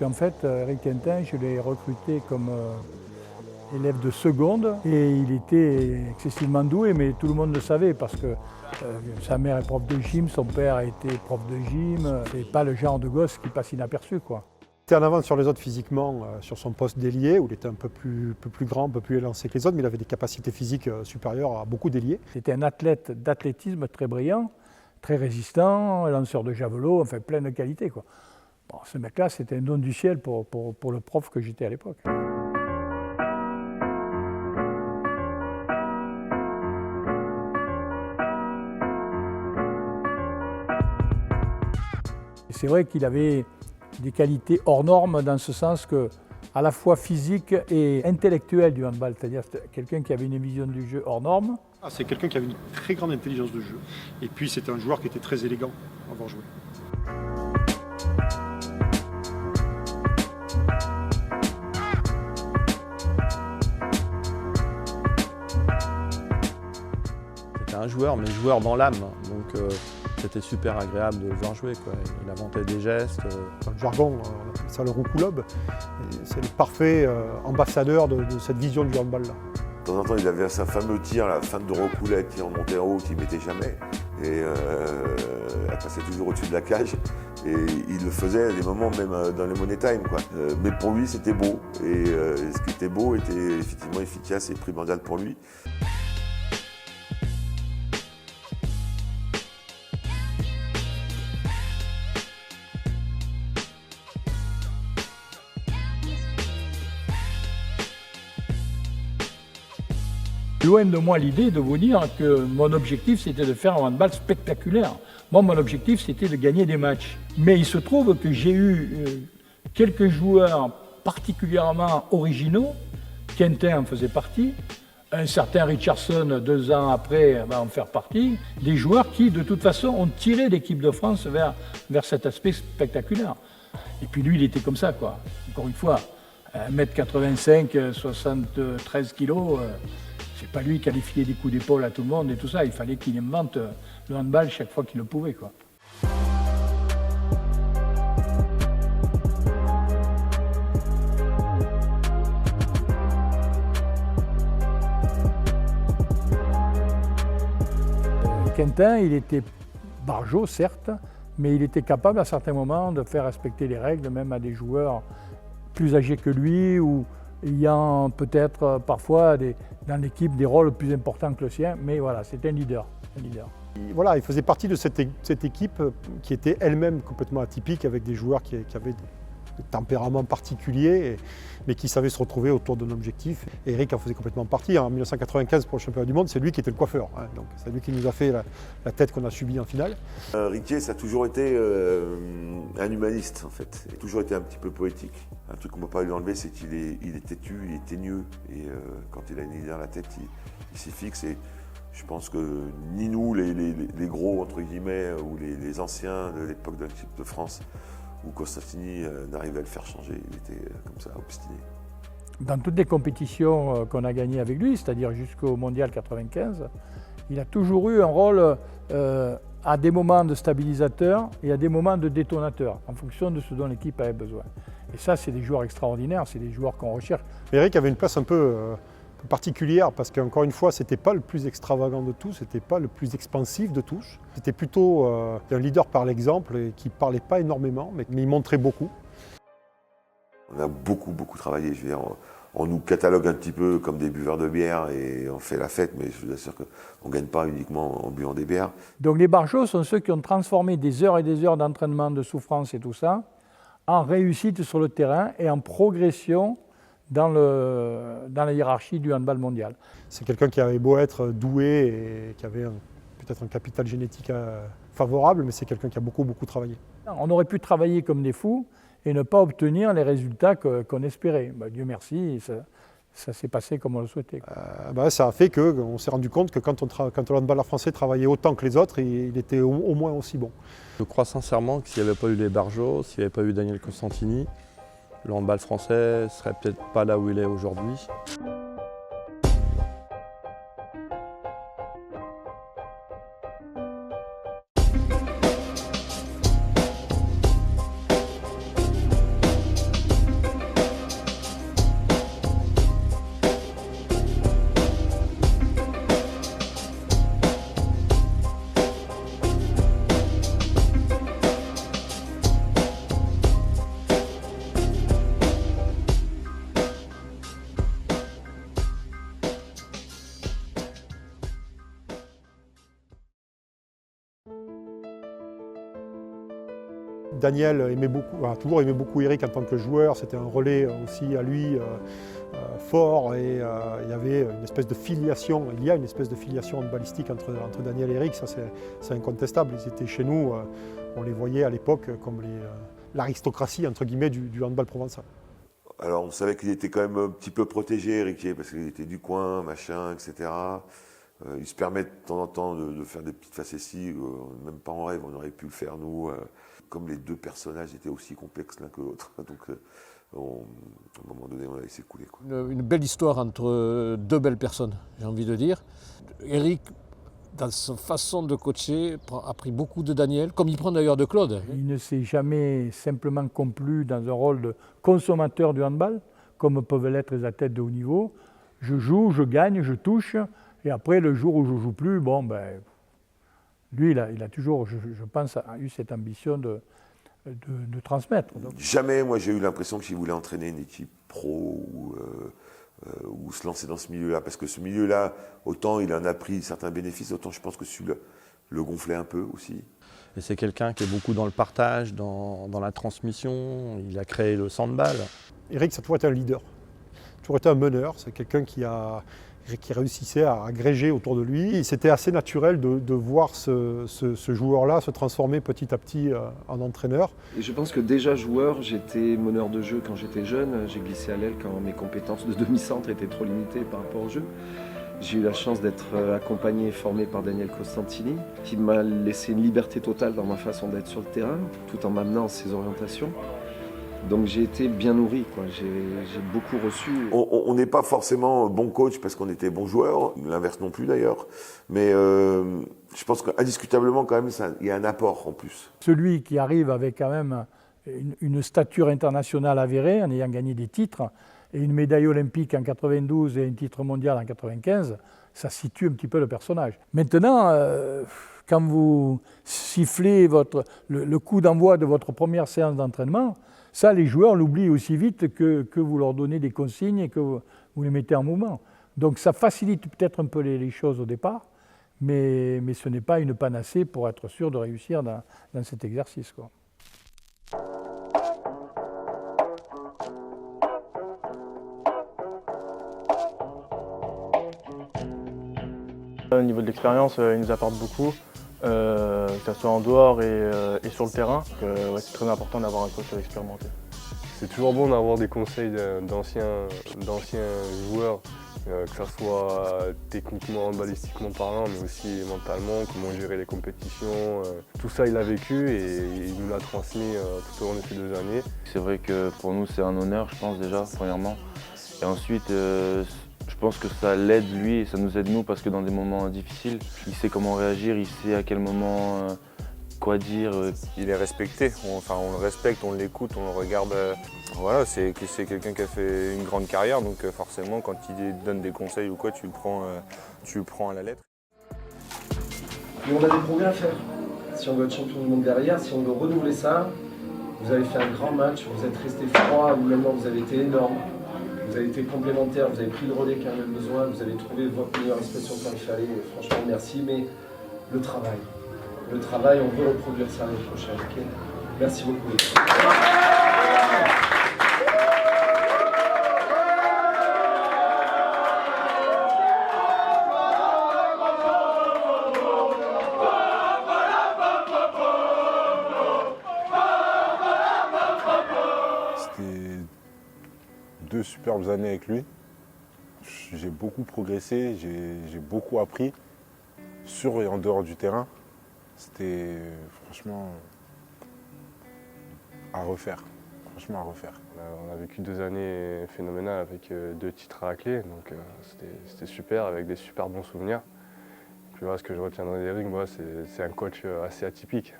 en fait, Eric Quentin, je l'ai recruté comme élève de seconde et il était excessivement doué, mais tout le monde le savait parce que sa mère est prof de gym, son père était prof de gym. C'est pas le genre de gosse qui passe inaperçu, quoi. Il était en avance sur les autres physiquement, sur son poste d'ailier, où il était un peu plus grand, un peu plus élancé que les autres, mais il avait des capacités physiques supérieures à beaucoup d'ailiers. C'était un athlète d'athlétisme très brillant, très résistant, lanceur de javelot, enfin plein de qualités, quoi. Bon, ce mec-là, c'était un don du ciel pour le prof que j'étais à l'époque. C'est vrai qu'il avait des qualités hors normes dans ce sens que, à la fois physique et intellectuelle du handball, c'est-à-dire quelqu'un qui avait une vision du jeu hors norme. C'est quelqu'un qui avait une très grande intelligence de jeu. Et puis c'était un joueur qui était très élégant à avoir joué. C'était un joueur, mais joueur dans l'âme. Donc c'était super agréable de le voir jouer, quoi. Il inventait des gestes. Dans le jargon, on appelle ça le roucoulobe. C'est le parfait ambassadeur de cette vision du handball-là. De temps en temps, il avait ce fameux tir, la fin de roucoulette, qui en montait en haut, qu'il ne mettait jamais. Et elle passait toujours au-dessus de la cage. Et il le faisait à des moments même dans les money time, quoi. Mais pour lui, c'était beau. Et ce qui était beau était effectivement efficace et primordial pour lui. Loin de moi l'idée de vous dire que mon objectif c'était de faire un handball spectaculaire. Moi mon objectif c'était de gagner des matchs. Mais il se trouve que j'ai eu quelques joueurs particulièrement originaux, Quentin en faisait partie, un certain Richardson 2 ans après va en faire partie, des joueurs qui de toute façon ont tiré l'équipe de France vers cet aspect spectaculaire. Et puis lui il était comme ça, quoi. Encore une fois, 1m85, 73 kilos. C'est pas lui qui allait filer des coups d'épaule à tout le monde et tout ça. Il fallait qu'il invente le handball chaque fois qu'il le pouvait, quoi. Quentin, il était barjot, certes, mais il était capable à certains moments de faire respecter les règles, même à des joueurs plus âgés que lui ou ayant peut-être parfois dans l'équipe des rôles plus importants que le sien, mais voilà, c'était un leader. Voilà, il faisait partie de cette équipe qui était elle-même complètement atypique, avec des joueurs qui avaient des tempéraments particuliers, mais qui savaient se retrouver autour d'un objectif. Et Eric en faisait complètement partie. En 1995, pour le championnat du monde, c'est lui qui était le coiffeur. Hein, donc c'est lui qui nous a fait la tête qu'on a subie en finale. Riquet, ça a toujours été un humaniste, en fait. Il a toujours été un petit peu poétique. Un truc qu'on ne peut pas lui enlever, c'est qu'il est têtu, il est teigneux. Et quand il a une idée dans la tête, il s'y fixe. Et je pense que ni nous, les gros, entre guillemets, ou les anciens de l'époque de l'équipe de France, où Costantini n'arrivait à le faire changer, il était comme ça, obstiné. Dans toutes les compétitions qu'on a gagnées avec lui, c'est-à-dire jusqu'au Mondial 95, il a toujours eu un rôle à des moments de stabilisateur et à des moments de détonateur, en fonction de ce dont l'équipe avait besoin. Et ça, c'est des joueurs extraordinaires, c'est des joueurs qu'on recherche. Eric avait une place un peu particulière parce qu'encore une fois, c'était pas le plus extravagant de tous, c'était pas le plus expansif de tous. C'était plutôt un leader par l'exemple et qui parlait pas énormément, mais il montrait beaucoup. On a beaucoup travaillé. Je veux dire, on nous catalogue un petit peu comme des buveurs de bière et on fait la fête, mais je vous assure qu'on ne gagne pas uniquement en buvant des bières. Donc les barjots sont ceux qui ont transformé des heures et des heures d'entraînement, de souffrance et tout ça, en réussite sur le terrain et en progression dans la hiérarchie du handball mondial. C'est quelqu'un qui avait beau être doué et qui avait peut-être un capital génétique favorable, mais c'est quelqu'un qui a beaucoup travaillé. On aurait pu travailler comme des fous et ne pas obtenir les résultats qu'on espérait. Dieu merci, ça s'est passé comme on le souhaitait. Ça a fait qu'on s'est rendu compte que quand le handballeur français travaillait autant que les autres, il était au moins aussi bon. Je crois sincèrement que s'il n'y avait pas eu les barjots, s'il n'y avait pas eu Daniel Costantini, le handball français ne serait peut-être pas là où il est aujourd'hui. Daniel a toujours aimé beaucoup Eric en tant que joueur, c'était un relais aussi à lui fort et il y avait une espèce de filiation, il y a une espèce de filiation handballistique entre Daniel et Eric, ça c'est incontestable. Ils étaient chez nous, on les voyait à l'époque comme l'aristocratie entre guillemets du handball provençal. Alors on savait qu'il était quand même un petit peu protégé, Eric, parce qu'il était du coin, machin, etc. Il se permet de temps en temps de faire des petites facéties, même pas en rêve, on aurait pu le faire nous. Comme les deux personnages étaient aussi complexes l'un que l'autre. Donc à un moment donné, on a laissé couler, quoi. Une belle histoire entre deux belles personnes, j'ai envie de dire. Eric, dans sa façon de coacher, a pris beaucoup de Daniel, comme il prend d'ailleurs de Claude. Il ne s'est jamais simplement complu dans un rôle de consommateur du handball, comme peuvent l'être les athlètes de haut niveau. Je joue, je gagne, je touche, et après, le jour où je ne joue plus, bon, ben, lui, il a toujours, je pense, eu cette ambition de transmettre. Donc. Jamais, moi, j'ai eu l'impression qu'il voulait entraîner une équipe pro ou se lancer dans ce milieu-là. Parce que ce milieu-là, autant il en a pris certains bénéfices, autant je pense que celui-là le gonflait un peu aussi. Et c'est quelqu'un qui est beaucoup dans le partage, dans la transmission. Il a créé le handball. Eric, ça a toujours été un leader, toujours été un meneur. C'est quelqu'un qui réussissait à agréger autour de lui. C'était assez naturel de voir ce joueur-là se transformer petit à petit en entraîneur. Et je pense que déjà joueur, j'étais meneur de jeu quand j'étais jeune. J'ai glissé à l'aile quand mes compétences de demi-centre étaient trop limitées par rapport au jeu. J'ai eu la chance d'être accompagné et formé par Daniel Costantini, qui m'a laissé une liberté totale dans ma façon d'être sur le terrain, tout en m'amenant ses orientations. Donc j'ai été bien nourri, quoi. J'ai beaucoup reçu. On n'est pas forcément bon coach parce qu'on était bon joueur, l'inverse non plus d'ailleurs. Mais je pense qu'indiscutablement quand même, il y a un apport en plus. Celui qui arrive avec quand même une stature internationale avérée, en ayant gagné des titres, et une médaille olympique en 92 et un titre mondial en 95, ça situe un petit peu le personnage. Maintenant, quand vous sifflez le coup d'envoi de votre première séance d'entraînement, ça, les joueurs l'oublient aussi vite que vous leur donnez des consignes et que vous les mettez en mouvement. Donc ça facilite peut-être un peu les choses au départ, mais ce n'est pas une panacée pour être sûr de réussir dans cet exercice, quoi. Au niveau de l'expérience, il nous apporte beaucoup, que ce soit en dehors et sur le terrain. Ouais, c'est très important d'avoir un coach expérimenté. C'est toujours bon d'avoir des conseils d'anciens joueurs, que ce soit techniquement, handballistiquement parlant, mais aussi mentalement, comment gérer les compétitions. Tout ça, il a vécu et il nous l'a transmis tout au long de ces 2 années. C'est vrai que pour nous, c'est un honneur, je pense déjà, premièrement. Et ensuite, je pense que ça l'aide lui et ça nous aide nous parce que dans des moments difficiles, il sait comment réagir, il sait à quel moment quoi dire. Il est respecté, on le respecte, on l'écoute, on le regarde. Voilà, c'est quelqu'un qui a fait une grande carrière, donc forcément quand il donne des conseils ou quoi, tu le prends à la lettre. Mais on a des progrès à faire. Si on veut être champion du monde derrière, si on veut renouveler ça, vous avez fait un grand match, vous êtes resté froid, ou maintenant vous avez été énorme. Vous avez été complémentaire, vous avez pris le relais quand même besoin, vous avez trouvé votre meilleure expression quand il fallait. Franchement, merci, mais le travail, on veut reproduire ça l'année prochaine. Okay, merci beaucoup. C'était 2 superbes années avec lui. J'ai beaucoup progressé, j'ai beaucoup appris sur et en dehors du terrain. C'était franchement à refaire. Franchement à refaire. On a vécu 2 années phénoménales avec 2 titres à la clé, donc c'était super, avec des super bons souvenirs. Puis voilà, ce que je retiendrai d'Eric, c'est un coach assez atypique.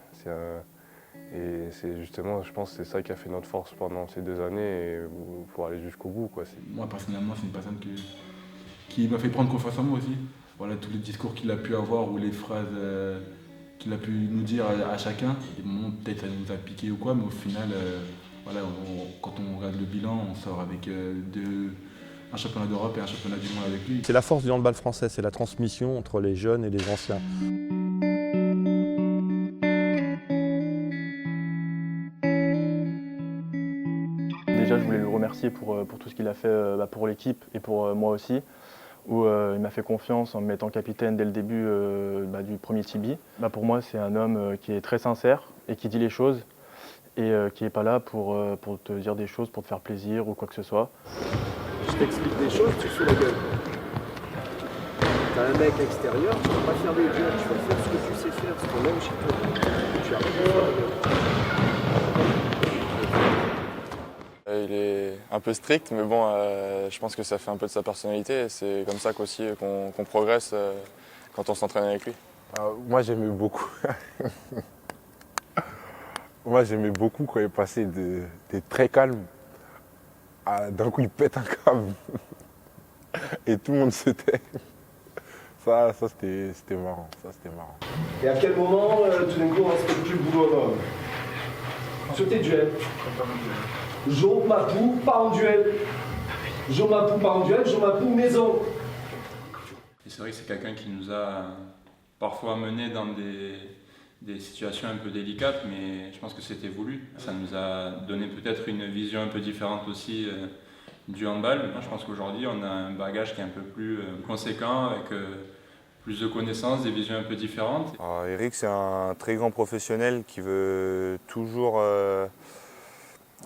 Et c'est justement, je pense, c'est ça qui a fait notre force pendant ces 2 années et pour aller jusqu'au bout, quoi. Moi personnellement, c'est une personne qui m'a fait prendre confiance en moi aussi. Voilà, tous les discours qu'il a pu avoir ou les phrases qu'il a pu nous dire à chacun. Des moments, peut-être ça nous a piqué ou quoi, mais au final, voilà, quand on regarde le bilan, on sort avec un championnat d'Europe et un championnat du monde avec lui. C'est la force du handball français, c'est la transmission entre les jeunes et les anciens. le remercier pour tout ce qu'il a fait pour l'équipe et pour moi aussi, où il m'a fait confiance en me mettant capitaine dès le début du premier Tibi. Pour moi, c'est un homme qui est très sincère et qui dit les choses et qui n'est pas là pour te dire des choses, pour te faire plaisir ou quoi que ce soit. Je t'explique des choses, tu fous la gueule. T'as un mec extérieur, tu vas pas faire des jeux, tu vas faire ce que tu sais faire, ce qu'on aime chez toi. Tu arrêtes de faire la gueule. Il est un peu strict, mais bon, je pense que ça fait un peu de sa personnalité. C'est comme ça qu'aussi qu'on progresse quand on s'entraîne avec lui. Moi, j'aimais beaucoup. Moi, j'aimais beaucoup quand il passait d'être très calme à d'un coup il pète un câble et tout le monde se tait. Ça c'était marrant. Et à quel moment, tout d'un coup, on respecte plus le boulot homme? Sur tes duels. Jo Mapou, pas en duel. Jo Mapou, pas en duel. Jo Mapou, maison. Et c'est vrai que c'est quelqu'un qui nous a parfois menés dans des situations un peu délicates, mais je pense que c'était voulu. Ça nous a donné peut-être une vision un peu différente aussi du handball. Moi, je pense qu'aujourd'hui, on a un bagage qui est un peu plus conséquent, avec plus de connaissances, des visions un peu différentes. Alors, Eric, c'est un très grand professionnel qui veut toujours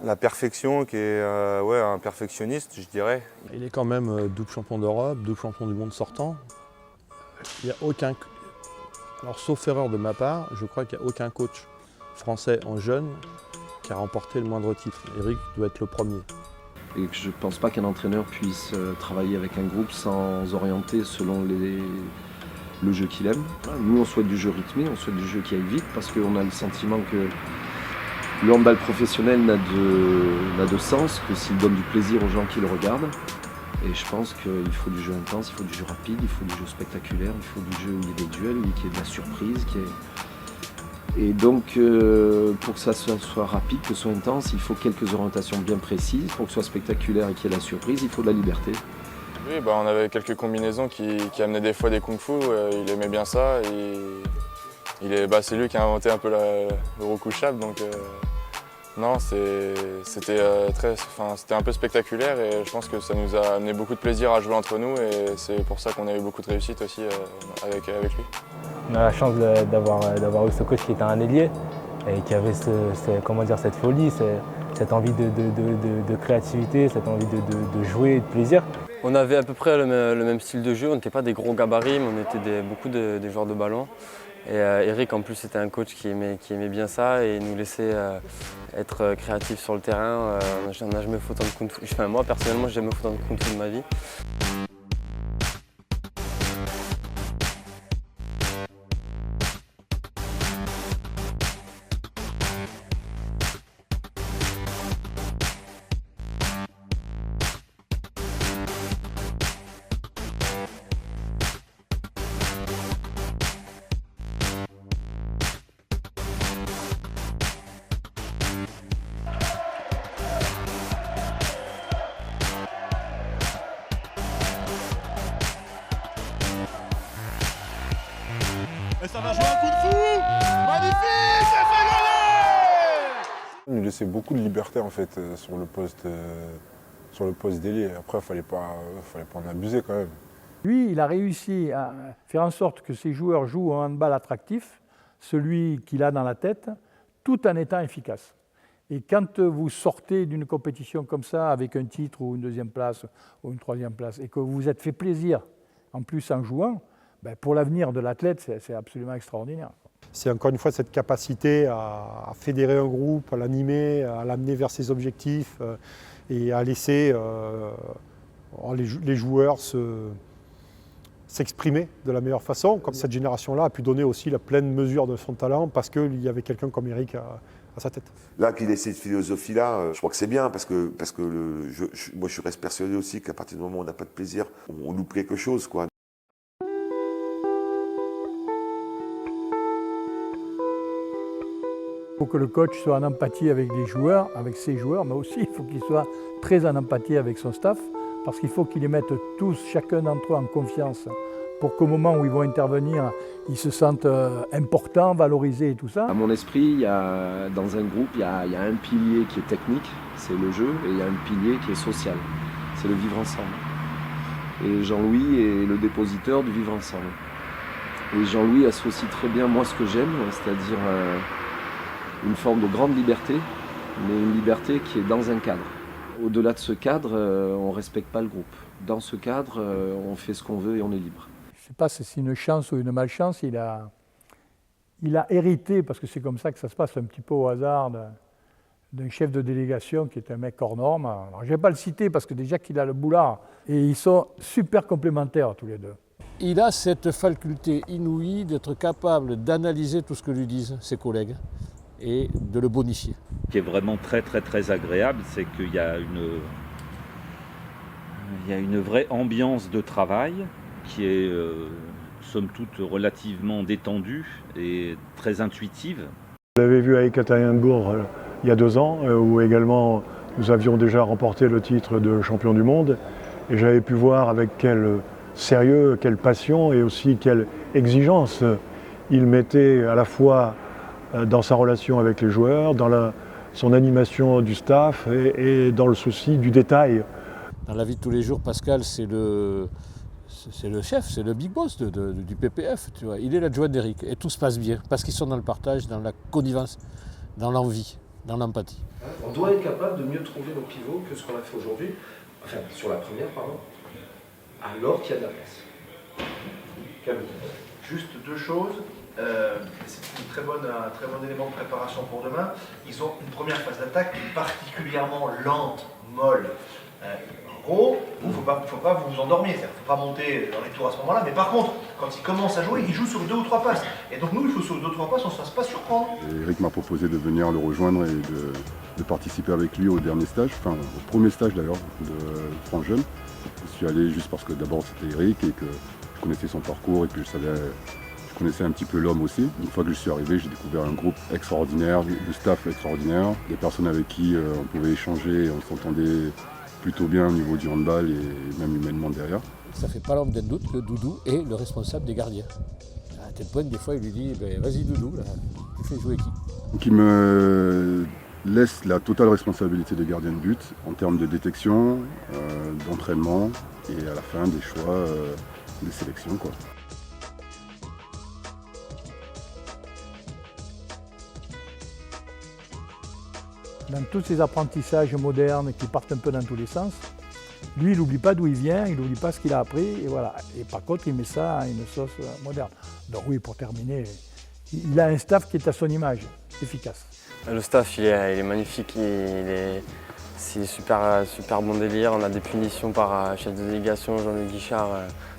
la perfection, qui est un perfectionniste, je dirais. Il est quand même double champion d'Europe, double champion du monde sortant. Il n'y a aucun... Alors, sauf erreur de ma part, je crois qu'il n'y a aucun coach français en jeune qui a remporté le moindre titre. Eric doit être le premier. Et je ne pense pas qu'un entraîneur puisse travailler avec un groupe sans orienter selon le jeu qu'il aime. Nous, on souhaite du jeu rythmé, on souhaite du jeu qui aille vite, parce qu'on a le sentiment que le handball professionnel n'a de sens que s'il donne du plaisir aux gens qui le regardent. Et je pense qu'il faut du jeu intense, il faut du jeu rapide, il faut du jeu spectaculaire, il faut du jeu où il y ait des duels, où il y ait de la surprise. Et donc, pour que ça soit rapide, que ce soit intense, il faut quelques orientations bien précises. Pour que ce soit spectaculaire et qu'il y ait de la surprise, il faut de la liberté. Oui, on avait quelques combinaisons qui amenaient des fois des kung-fu. Il aimait bien ça. C'est lui qui a inventé un peu le rokushab. Donc, non, c'était un peu spectaculaire et je pense que ça nous a amené beaucoup de plaisir à jouer entre nous et c'est pour ça qu'on a eu beaucoup de réussite aussi avec lui. On a la chance d'avoir eu ce coach qui était un ailier et qui avait cette folie, cette envie de créativité, cette envie de jouer et de plaisir. On avait à peu près le même style de jeu, on n'était pas des gros gabarits, mais on était beaucoup des joueurs de ballon. Et Eric en plus c'était un coach qui aimait bien ça et nous laissait être créatifs sur le terrain. On n'a jamais fait autant de kung-fu. Moi personnellement j'ai jamais fait autant de kung-fu de ma vie. Et ça va jouer un coup de fou. Magnifique, c'est fait gagner. Il nous laissait beaucoup de liberté en fait sur le poste d'ailier. Après, il fallait pas en abuser quand même. Lui, il a réussi à faire en sorte que ses joueurs jouent un handball attractif, celui qu'il a dans la tête, tout en étant efficace. Et quand vous sortez d'une compétition comme ça, avec un titre ou une deuxième place ou une troisième place, et que vous vous êtes fait plaisir, en plus en jouant, pour l'avenir de l'athlète, c'est absolument extraordinaire. C'est encore une fois cette capacité à fédérer un groupe, à l'animer, à l'amener vers ses objectifs et à laisser les joueurs s'exprimer de la meilleure façon. Comme cette génération-là a pu donner aussi la pleine mesure de son talent parce qu'il y avait quelqu'un comme Eric à sa tête. Là, qu'il ait cette philosophie-là, je crois que c'est bien parce que moi je reste persuadé aussi qu'à partir du moment où on n'a pas de plaisir, on loupe quelque chose, quoi. Il faut que le coach soit en empathie avec les joueurs, avec ses joueurs, mais aussi il faut qu'il soit très en empathie avec son staff, parce qu'il faut qu'il les mette tous, chacun d'entre eux, en confiance pour qu'au moment où ils vont intervenir, ils se sentent importants, valorisés et tout ça. À mon esprit, dans un groupe, il y a un pilier qui est technique, c'est le jeu, et il y a un pilier qui est social, c'est le vivre ensemble. Et Jean-Louis est le dépositeur du vivre ensemble. Et Jean-Louis associe très bien moi ce que j'aime, c'est-à-dire une forme de grande liberté, mais une liberté qui est dans un cadre. Au-delà de ce cadre, on ne respecte pas le groupe. Dans ce cadre, on fait ce qu'on veut et on est libre. Je ne sais pas si c'est une chance ou une malchance, il a hérité, parce que c'est comme ça que ça se passe, un petit peu au hasard, d'un chef de délégation qui est un mec hors norme. Alors, je ne vais pas le citer parce que déjà qu'il a le boulard, et ils sont super complémentaires tous les deux. Il a cette faculté inouïe d'être capable d'analyser tout ce que lui disent ses collègues et de le bonifier. Ce qui est vraiment très agréable, c'est qu'il y a une vraie ambiance de travail qui est somme toute relativement détendue et très intuitive. Je l'avais vu à Ekaterinbourg il y a 2 ans, où également nous avions déjà remporté le titre de champion du monde, et j'avais pu voir avec quel sérieux, quelle passion et aussi quelle exigence il mettait à la fois dans sa relation avec les joueurs, dans son animation du staff et dans le souci du détail. Dans la vie de tous les jours, Pascal, c'est le chef, c'est le big boss du PPF. Tu vois. Il est l'adjoint d'Éric et tout se passe bien parce qu'ils sont dans le partage, dans la connivence, dans l'envie, dans l'empathie. On doit être capable de mieux trouver nos pivots que ce qu'on a fait aujourd'hui, enfin sur la première, pardon, alors qu'il y a de la place. Juste 2 choses. C'est un très bon élément de préparation pour demain. Ils ont une première phase d'attaque particulièrement lente, molle. En gros, il ne faut pas vous endormir, il ne faut pas monter dans les tours à ce moment-là, mais par contre, quand ils commencent à jouer, ils jouent sur 2 ou 3 passes. Et donc nous, il faut sur 2 ou 3 passes, on ne se fasse pas surprendre. Eric m'a proposé de venir le rejoindre et de participer avec lui au dernier stage, enfin au premier stage d'ailleurs, de France Jeune. Je suis allé juste parce que d'abord c'était Eric et que je connaissais son parcours et puis je connaissais un petit peu l'homme aussi. Une fois que je suis arrivé, j'ai découvert un groupe extraordinaire, du staff extraordinaire, des personnes avec qui on pouvait échanger, on s'entendait plutôt bien au niveau du handball et même humainement derrière. Ça fait pas l'ombre d'un doute que Doudou est le responsable des gardiens. À tel point, des fois, il lui dit vas-y Doudou, là, tu fais jouer qui? Donc il me laisse la totale responsabilité de gardien de but en termes de détection, d'entraînement et à la fin des choix, des sélections, quoi. Dans tous ces apprentissages modernes qui partent un peu dans tous les sens, lui, il n'oublie pas d'où il vient, il n'oublie pas ce qu'il a appris, et voilà. Et par contre, il met ça à une sauce moderne. Donc oui, pour terminer, il a un staff qui est à son image, efficace. Le staff, il est magnifique, c'est super bon délire. On a des punitions par chef de délégation, Jean-Luc Guichard,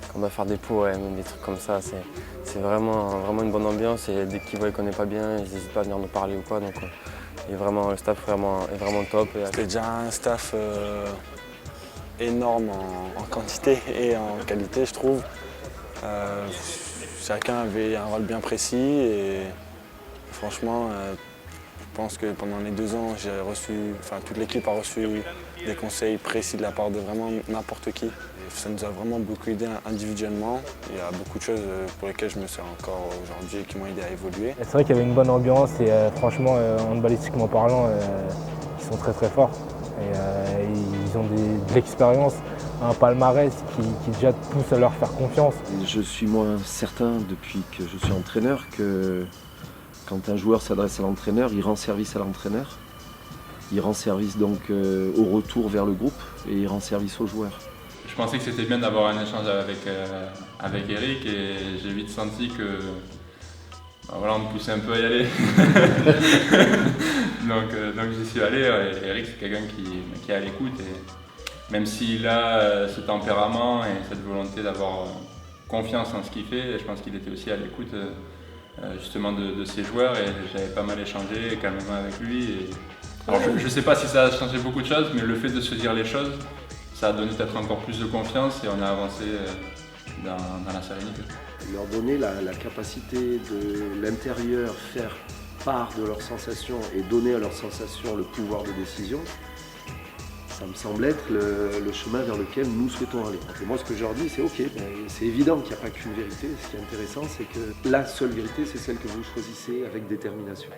quand on va faire des pots, des trucs comme ça. C'est vraiment une bonne ambiance, et dès qu'ils voient qu'on n'est pas bien, ils n'hésitent pas à venir nous parler ou quoi. Donc, le staff est vraiment top. C'était déjà un staff énorme en quantité et en qualité, je trouve. Chacun avait un rôle bien précis et franchement, je pense que pendant les 2 ans, toute l'équipe a reçu des conseils précis de la part de vraiment n'importe qui. Ça nous a vraiment beaucoup aidé individuellement. Il y a beaucoup de choses pour lesquelles je me sers encore aujourd'hui et qui m'ont aidé à évoluer. C'est vrai qu'il y avait une bonne ambiance et franchement, handballistiquement parlant, ils sont très forts. Et ils ont de l'expérience, un palmarès qui déjà pousse à leur faire confiance. Je suis moins certain depuis que je suis entraîneur que quand un joueur s'adresse à l'entraîneur, il rend service à l'entraîneur. Il rend service donc au retour vers le groupe et il rend service aux joueurs. Je pensais que c'était bien d'avoir un échange avec Eric et j'ai vite senti que on me poussait un peu à y aller. donc j'y suis allé et Eric c'est quelqu'un qui est à l'écoute et même s'il a ce tempérament et cette volonté d'avoir confiance en ce qu'il fait, je pense qu'il était aussi à l'écoute justement de ses joueurs et j'avais pas mal échangé calmement avec lui. Alors je ne sais pas si ça a changé beaucoup de choses, mais le fait de se dire les choses, ça a donné peut-être encore plus de confiance et on a avancé dans la sérénité. Leur donner la capacité de l'intérieur faire part de leurs sensations et donner à leurs sensations le pouvoir de décision, Ça me semble être le chemin vers lequel nous souhaitons aller. Et moi, ce que je leur dis, c'est OK, c'est évident qu'il n'y a pas qu'une vérité. Ce qui est intéressant, c'est que la seule vérité, c'est celle que vous choisissez avec détermination.